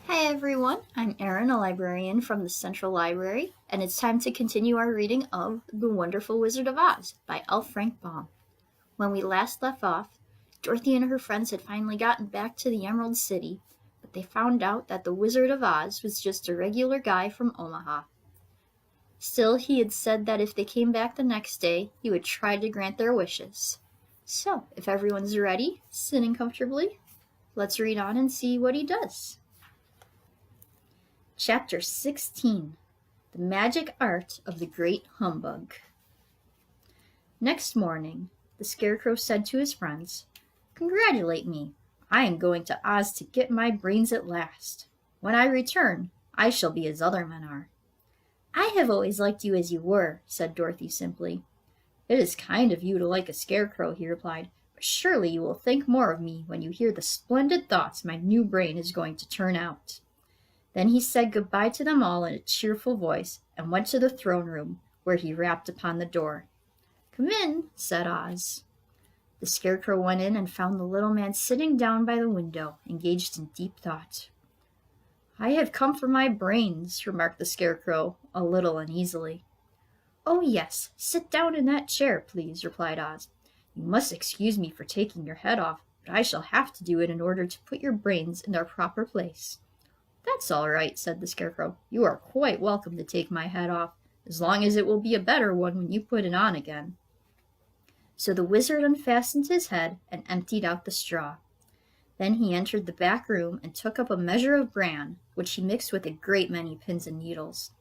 Hi everyone, I'm Erin, a librarian from the Central Library, and it's time to continue our reading of The Wonderful Wizard of Oz by L. Frank Baum. When we last left off, Dorothy and her friends had finally gotten back to the Emerald City, but they found out that the Wizard of Oz was just a regular guy from Omaha. Still, he had said that if they came back the next day, he would try to grant their wishes. So, if everyone's ready, sitting comfortably, let's read on and see what he does. Chapter 16, The Magic Art of the Great Humbug. Next morning, the Scarecrow said to his friends, "Congratulate me. I am going to Oz to get my brains at last. When I return, I shall be as other men are." "I have always liked you as you were," said Dorothy simply. "It is kind of you to like a Scarecrow," he replied, "but surely you will think more of me when you hear the splendid thoughts my new brain is going to turn out." Then he said goodbye to them all in a cheerful voice and went to the throne room, where he rapped upon the door. "Come in," said Oz. The Scarecrow went in and found the little man sitting down by the window, engaged in deep thought. "I have come for my brains," remarked the Scarecrow, a little uneasily. "Oh, yes, sit down in that chair, please," replied Oz. "You must excuse me for taking your head off, but I shall have to do it in order to put your brains in their proper place." "That's all right," said the Scarecrow. "You are quite welcome to take my head off, as long as it will be a better one when you put it on again." So the wizard unfastened his head and emptied out the straw. Then he entered the back room and took up a measure of bran, which he mixed with a great many pins and needles.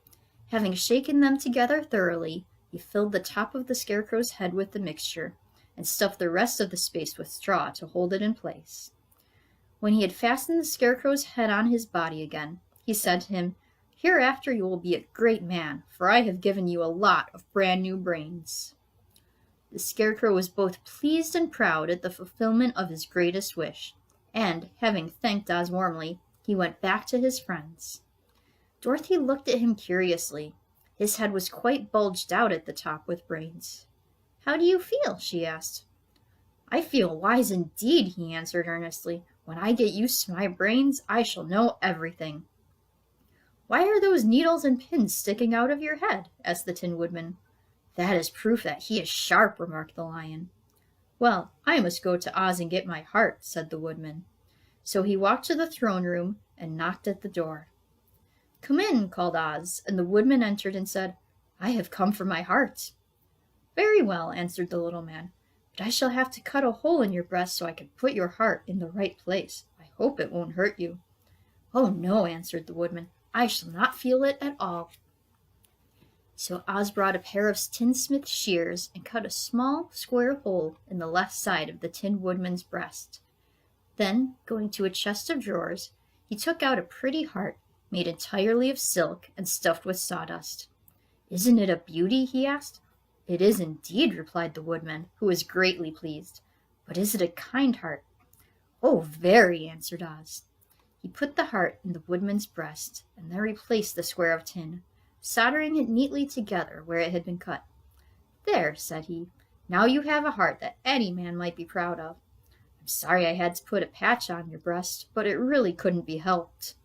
Having shaken them together thoroughly, he filled the top of the Scarecrow's head with the mixture, and stuffed the rest of the space with straw to hold it in place. When he had fastened the Scarecrow's head on his body again, he said to him, "Hereafter you will be a great man, for I have given you a lot of brand new brains." The Scarecrow was both pleased and proud at the fulfillment of his greatest wish, and, having thanked Oz warmly, he went back to his friends. Dorothy looked at him curiously. His head was quite bulged out at the top with brains. "How do you feel?" she asked. "I feel wise indeed," he answered earnestly. "When I get used to my brains, I shall know everything." "Why are those needles and pins sticking out of your head?" asked the Tin Woodman. "That is proof that he is sharp," remarked the Lion. "Well, I must go to Oz and get my heart," said the Woodman. So he walked to the throne room and knocked at the door. "Come in," called Oz, and the Woodman entered and said, "I have come for my heart." "Very well," answered the little man. "But I shall have to cut a hole in your breast so I can put your heart in the right place. I hope it won't hurt you." "Oh, no," answered the Woodman. "I shall not feel it at all." So Oz brought a pair of tinsmith shears and cut a small square hole in the left side of the Tin Woodman's breast. Then, going to a chest of drawers, he took out a pretty heart made entirely of silk and stuffed with sawdust. "Isn't it a beauty?" he asked. "It is indeed," replied the Woodman, who was greatly pleased. "But is it a kind heart?" "Oh, very," answered Oz. He put the heart in the Woodman's breast, and then replaced the square of tin, soldering it neatly together where it had been cut. "There," said he. "Now you have a heart that any man might be proud of. I'm sorry I had to put a patch on your breast, but it really couldn't be helped."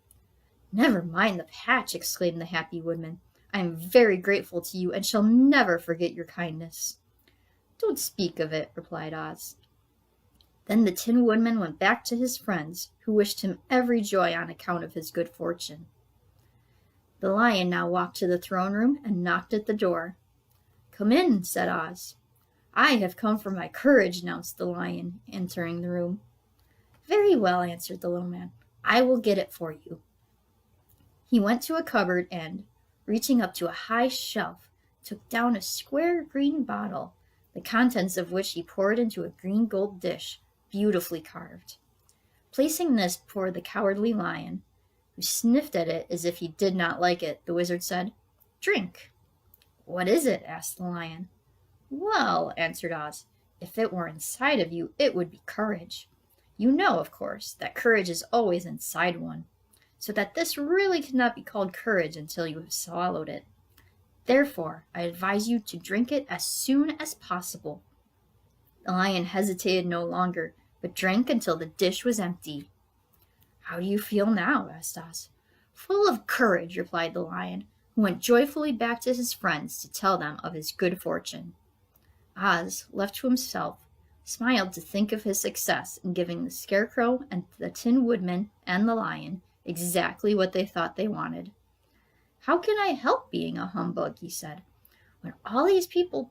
"Never mind the patch," exclaimed the happy Woodman. "I am very grateful to you and shall never forget your kindness." "Don't speak of it," replied Oz. Then the Tin Woodman went back to his friends, who wished him every joy on account of his good fortune. The Lion now walked to the throne room and knocked at the door. "Come in," said Oz. "I have come for my courage," announced the Lion, entering the room. "Very well," answered the little man. "I will get it for you." He went to a cupboard and, reaching up to a high shelf, took down a square green bottle, the contents of which he poured into a green gold dish, beautifully carved. Placing this before the Cowardly Lion, who sniffed at it as if he did not like it, the wizard said, "Drink." "What is it?" asked the Lion. "Well," answered Oz, "if it were inside of you, it would be courage. You know, of course, that courage is always inside one, so that this really cannot be called courage until you have swallowed it. Therefore, I advise you to drink it as soon as possible." The Lion hesitated no longer, but drank until the dish was empty. "How do you feel now?" asked Oz. "Full of courage," replied the Lion, who went joyfully back to his friends to tell them of his good fortune. Oz, left to himself, smiled to think of his success in giving the Scarecrow and the Tin Woodman and the Lion exactly what they thought they wanted. "How can I help being a humbug?" he said. When all these people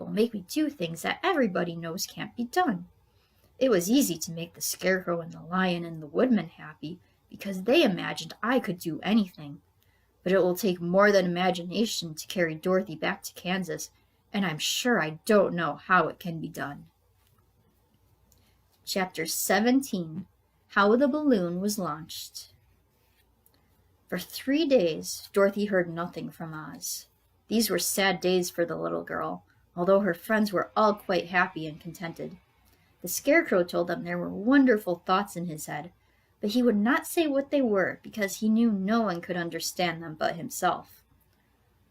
make me do things that everybody knows can't be done." It was easy to make the Scarecrow and the Lion and the Woodman happy because they imagined I could do anything. But it will take more than imagination to carry Dorothy back to Kansas, and I'm sure I don't know how it can be done. Chapter 17. How the Balloon Was Launched. For 3 days, Dorothy heard nothing from Oz. These were sad days for the little girl, although her friends were all quite happy and contented. The Scarecrow told them there were wonderful thoughts in his head, but he would not say what they were because he knew no one could understand them but himself.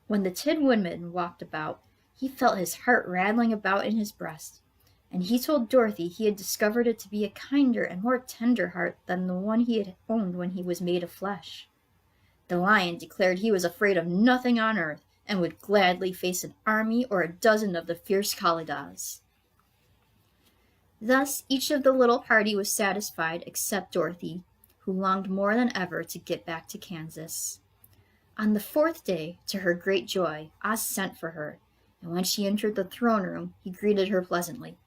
When the Tin Woodman walked about, he felt his heart rattling about in his breast, and he told Dorothy he had discovered it to be a kinder and more tender heart than the one he had owned when he was made of flesh. The Lion declared he was afraid of nothing on earth and would gladly face an army or a dozen of the fierce Kalidas. Thus each of the little party was satisfied except Dorothy, who longed more than ever to get back to Kansas. On the 4th day, to her great joy, Oz sent for her, and when she entered the throne room, he greeted her pleasantly.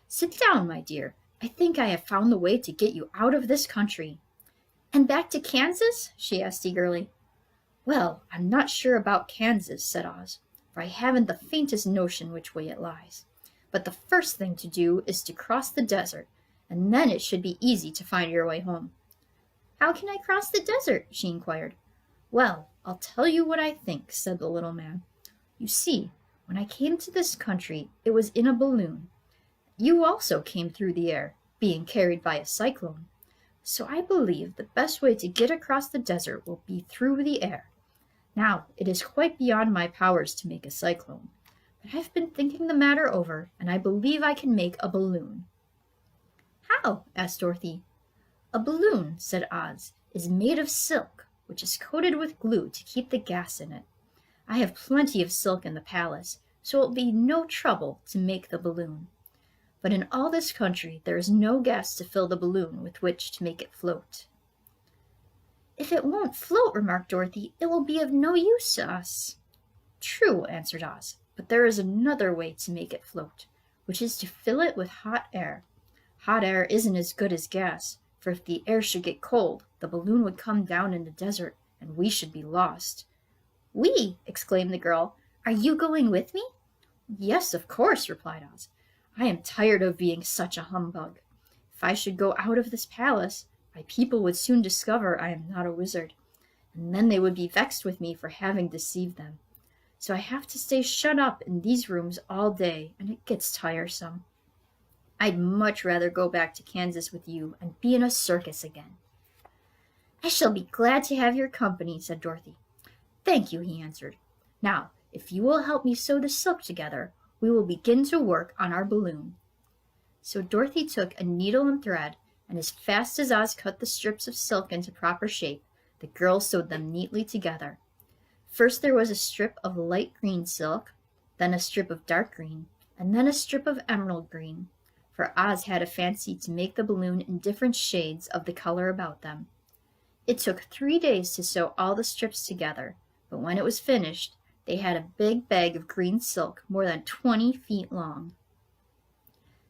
"Sit down, my dear. I think I have found the way to get you out of this country." "And back to Kansas?" she asked eagerly. "Well, I'm not sure about Kansas," said Oz, "for I haven't the faintest notion which way it lies. But the first thing to do is to cross the desert, and then it should be easy to find your way home." "How can I cross the desert?" she inquired. "Well, I'll tell you what I think," said the little man. "You see, when I came to this country, it was in a balloon. You also came through the air, being carried by a cyclone. So I believe the best way to get across the desert will be through the air. Now, it is quite beyond my powers to make a cyclone, but I've been thinking the matter over, and I believe I can make a balloon." "How?" asked Dorothy. "A balloon," said Oz, "is made of silk, which is coated with glue to keep the gas in it. I have plenty of silk in the palace, so it will be no trouble to make the balloon. But in all this country there is no gas to fill the balloon with which to make it float." "If it won't float," remarked Dorothy, "it will be of no use to us." "True," answered Oz, "but there is another way to make it float, which is to fill it with hot air. Hot air isn't as good as gas, for if the air should get cold, the balloon would come down in the desert, and we should be lost." "We!" exclaimed the girl. "Are you going with me?" "Yes, of course," replied Oz. "I am tired of being such a humbug. If I should go out of this palace, my people would soon discover I am not a wizard, and then they would be vexed with me for having deceived them. So I have to stay shut up in these rooms all day, and it gets tiresome. I'd much rather go back to Kansas with you and be in a circus again." "I shall be glad to have your company," said Dorothy. "Thank you," he answered. "Now, if you will help me sew the silk together, we will begin to work on our balloon." So Dorothy took a needle and thread, and as fast as Oz cut the strips of silk into proper shape, the girl sewed them neatly together. First there was a strip of light green silk, then a strip of dark green, and then a strip of emerald green, for Oz had a fancy to make the balloon in different shades of the color about them. It took 3 days to sew all the strips together, but when it was finished, they had a big bag of green silk more than 20 feet long.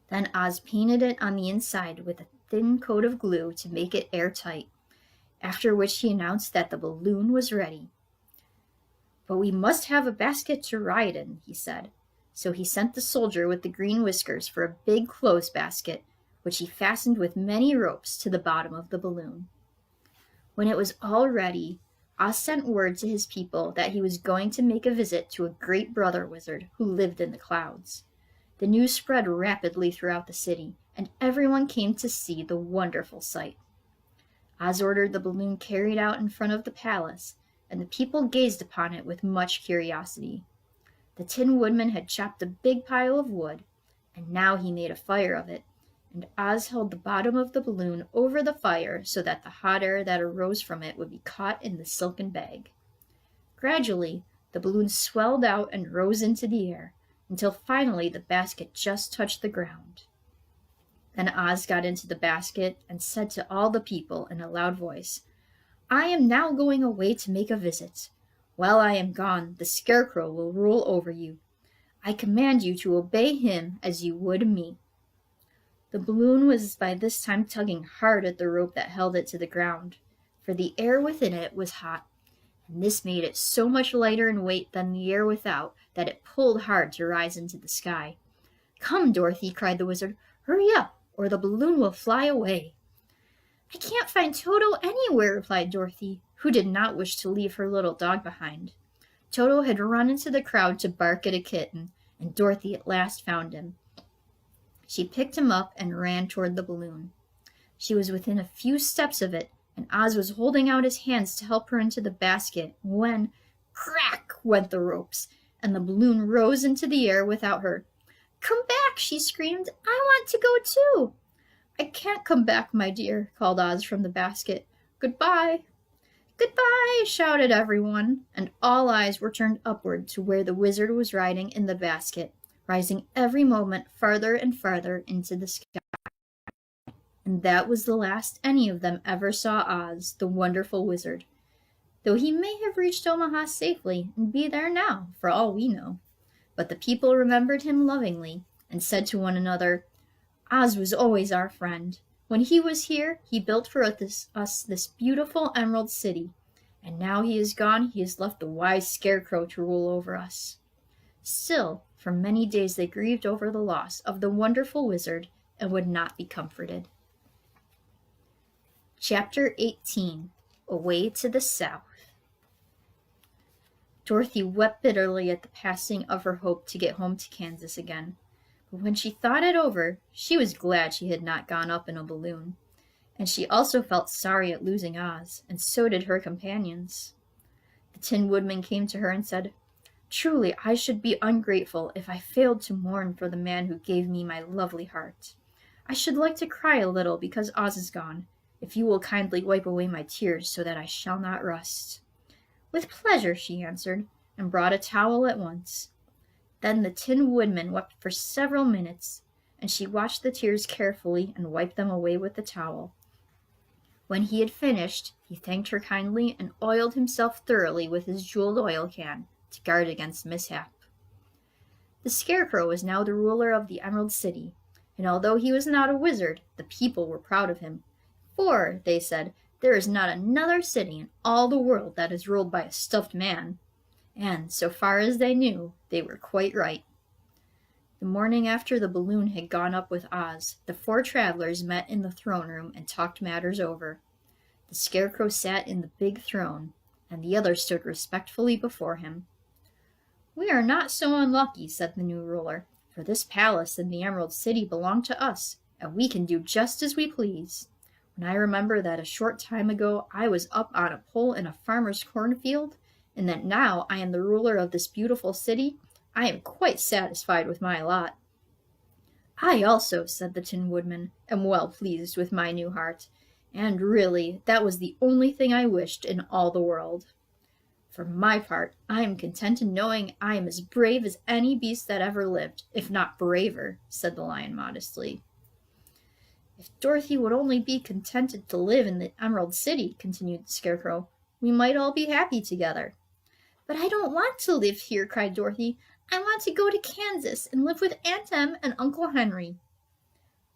Then Oz painted it on the inside with a thin coat of glue to make it airtight, after which he announced that the balloon was ready. "But we must have a basket to ride in," he said. So he sent the soldier with the green whiskers for a big clothes basket, which he fastened with many ropes to the bottom of the balloon. When it was all ready, Oz sent word to his people that he was going to make a visit to a great brother wizard who lived in the clouds. The news spread rapidly throughout the city, and everyone came to see the wonderful sight. Oz ordered the balloon carried out in front of the palace, and the people gazed upon it with much curiosity. The Tin Woodman had chopped a big pile of wood, and now he made a fire of it, and Oz held the bottom of the balloon over the fire so that the hot air that arose from it would be caught in the silken bag. Gradually, the balloon swelled out and rose into the air, until finally the basket just touched the ground. Then Oz got into the basket and said to all the people in a loud voice, "I am now going away to make a visit. While I am gone, the Scarecrow will rule over you. I command you to obey him as you would me." The balloon was by this time tugging hard at the rope that held it to the ground, for the air within it was hot, and this made it so much lighter in weight than the air without that it pulled hard to rise into the sky. "Come, Dorothy," cried the Wizard. "Hurry up, or the balloon will fly away." "I can't find Toto anywhere," replied Dorothy, who did not wish to leave her little dog behind. Toto had run into the crowd to bark at a kitten, and Dorothy at last found him. She picked him up and ran toward the balloon. She was within a few steps of it, and Oz was holding out his hands to help her into the basket when, crack, went the ropes, and the balloon rose into the air without her. "Come back!" she screamed. "I want to go too." "I can't come back, my dear," called Oz from the basket. "Goodbye." "Goodbye!" shouted everyone, and all eyes were turned upward to where the Wizard was riding in the basket, rising every moment farther and farther into the sky. And that was the last any of them ever saw Oz, the wonderful Wizard, though he may have reached Omaha safely and be there now, for all we know. But the people remembered him lovingly and said to one another, "Oz was always our friend. When he was here, he built for us this beautiful Emerald City, and now he is gone, he has left the wise Scarecrow to rule over us." Still, for many days they grieved over the loss of the wonderful Wizard and would not be comforted. Chapter 18. Away to the South. Dorothy wept bitterly at the passing of her hope to get home to Kansas again. But when she thought it over, she was glad she had not gone up in a balloon. And she also felt sorry at losing Oz, and so did her companions. The Tin Woodman came to her and said, "Truly, I should be ungrateful if I failed to mourn for the man who gave me my lovely heart. I should like to cry a little because Oz is gone, if you will kindly wipe away my tears so that I shall not rust." "With pleasure," she answered, and brought a towel at once. Then the Tin Woodman wept for several minutes, and she watched the tears carefully and wiped them away with the towel. When he had finished, he thanked her kindly and oiled himself thoroughly with his jeweled oil can to guard against mishap. The Scarecrow was now the ruler of the Emerald City, and although he was not a wizard, the people were proud of him. "For," they said, "there is not another city in all the world that is ruled by a stuffed man." And, so far as they knew, they were quite right. The morning after the balloon had gone up with Oz, the four travelers met in the throne room and talked matters over. The Scarecrow sat in the big throne, and the others stood respectfully before him. "We are not so unlucky," said the new ruler, "for this palace and the Emerald City belong to us, and we can do just as we please. When I remember that a short time ago I was up on a pole in a farmer's cornfield, and that now I am the ruler of this beautiful city, I am quite satisfied with my lot." "I also," said the Tin Woodman, "am well pleased with my new heart, and really that was the only thing I wished in all the world. For my part, I am content in knowing I am as brave as any beast that ever lived, if not braver," said the Lion modestly. "If Dorothy would only be contented to live in the Emerald City," continued the Scarecrow, "we might all be happy together." "But I don't want to live here," cried Dorothy. "I want to go to Kansas and live with Aunt Em and Uncle Henry."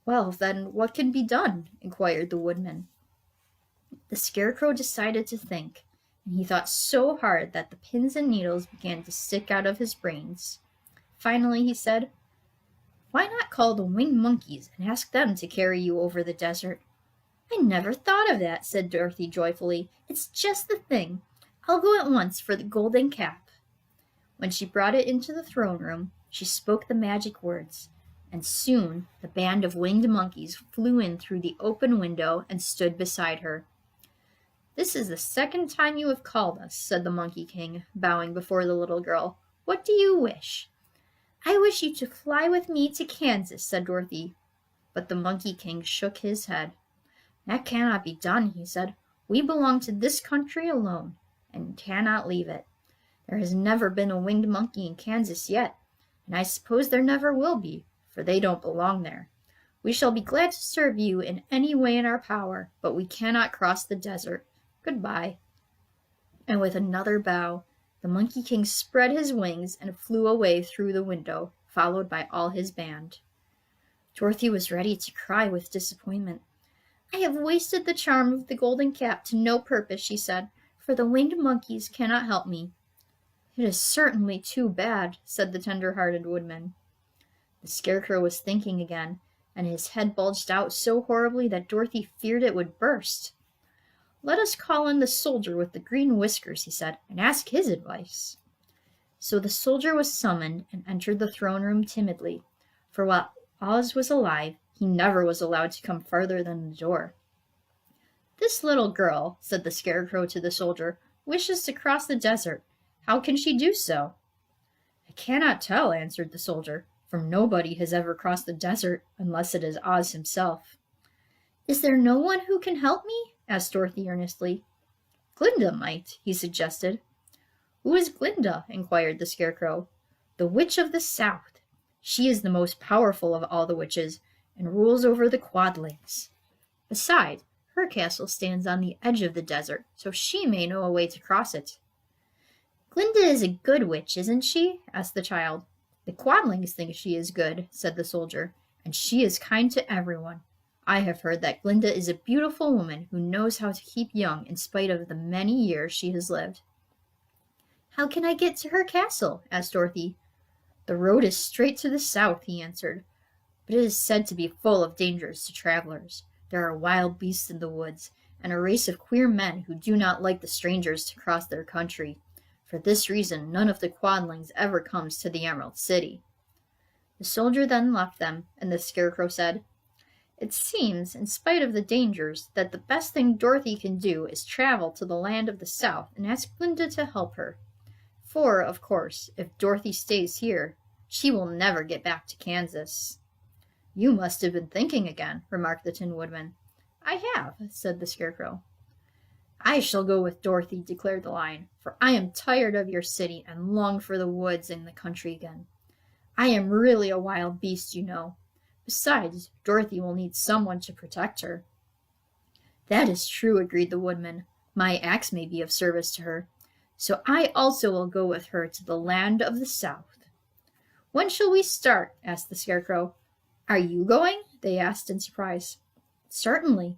"Well, then, what can be done?" inquired the Woodman. The Scarecrow decided to think, and he thought so hard that the pins and needles began to stick out of his brains. Finally he said, "Why not call the winged monkeys and ask them to carry you over the desert?" "I never thought of that," said Dorothy joyfully. "It's just the thing. I'll go at once for the golden cap." When she brought it into the throne room, she spoke the magic words, and soon the band of winged monkeys flew in through the open window and stood beside her. "This is the second time you have called us," said the Monkey King, bowing before the little girl. "What do you wish?" "I wish you to fly with me to Kansas," said Dorothy. But the Monkey King shook his head. "That cannot be done," he said. "We belong to this country alone, and cannot leave it. There has never been a winged monkey in Kansas yet, and I suppose there never will be, for they don't belong there. We shall be glad to serve you in any way in our power, but we cannot cross the desert. Goodbye." And with another bow, the Monkey King spread his wings and flew away through the window, followed by all his band. Dorothy was ready to cry with disappointment. "I have wasted the charm of the golden cap to no purpose," she said, "for the winged monkeys cannot help me." "It is certainly too bad," said the tender-hearted woodman. The Scarecrow was thinking again, and his head bulged out so horribly that Dorothy feared it would burst. "Let us call in the soldier with the green whiskers," he said, "and ask his advice." So the soldier was summoned and entered the throne room timidly, for while Oz was alive, he never was allowed to come farther than the door. "This little girl," said the Scarecrow to the soldier, "wishes to cross the desert. How can she do so?" "I cannot tell," answered the soldier, "for nobody has ever crossed the desert unless it is Oz himself." "Is there no one who can help me?" asked Dorothy earnestly. "Glinda might," he suggested. "Who is Glinda?" inquired the Scarecrow. "The Witch of the South. She is the most powerful of all the witches, and rules over the Quadlings. Besides, her castle stands on the edge of the desert, so she may know a way to cross it." "Glinda is a good witch, isn't she?" asked the child. "The Quadlings think she is good," said the soldier, "and she is kind to everyone. I have heard that Glinda is a beautiful woman who knows how to keep young in spite of the many years she has lived." "How can I get to her castle?" asked Dorothy. "The road is straight to the south," he answered, "but it is said to be full of dangers to travelers. There are wild beasts in the woods, and a race of queer men who do not like the strangers to cross their country. For this reason, none of the Quadlings ever comes to the Emerald City." The soldier then left them, and the Scarecrow said, "It seems, in spite of the dangers, that the best thing Dorothy can do is travel to the land of the South and ask Glinda to help her. For, of course, if Dorothy stays here, she will never get back to Kansas." "You must have been thinking again," remarked the Tin Woodman. "I have," said the Scarecrow. "I shall go with Dorothy," declared the Lion, "for I am tired of your city and long for the woods and the country again. I am really a wild beast, you know. Besides, Dorothy will need someone to protect her." "That is true," agreed the Woodman. "My axe may be of service to her. So I also will go with her to the land of the South." "When shall we start?" asked the Scarecrow. "Are you going?" they asked in surprise. "Certainly.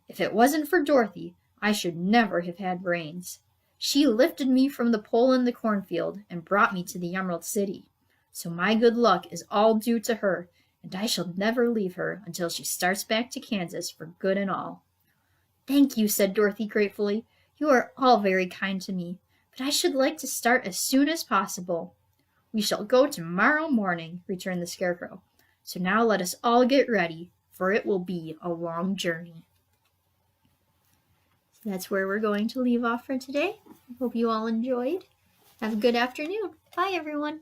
If it wasn't for Dorothy, I should never have had brains. She lifted me from the pole in the cornfield and brought me to the Emerald City. So my good luck is all due to her, and I shall never leave her until she starts back to Kansas for good and all." "Thank you," said Dorothy gratefully. "You are all very kind to me, but I should like to start as soon as possible." "We shall go tomorrow morning," returned the Scarecrow. "So now let us all get ready, for it will be a long journey." So that's where we're going to leave off for today. I hope you all enjoyed. Have a good afternoon. Bye, everyone.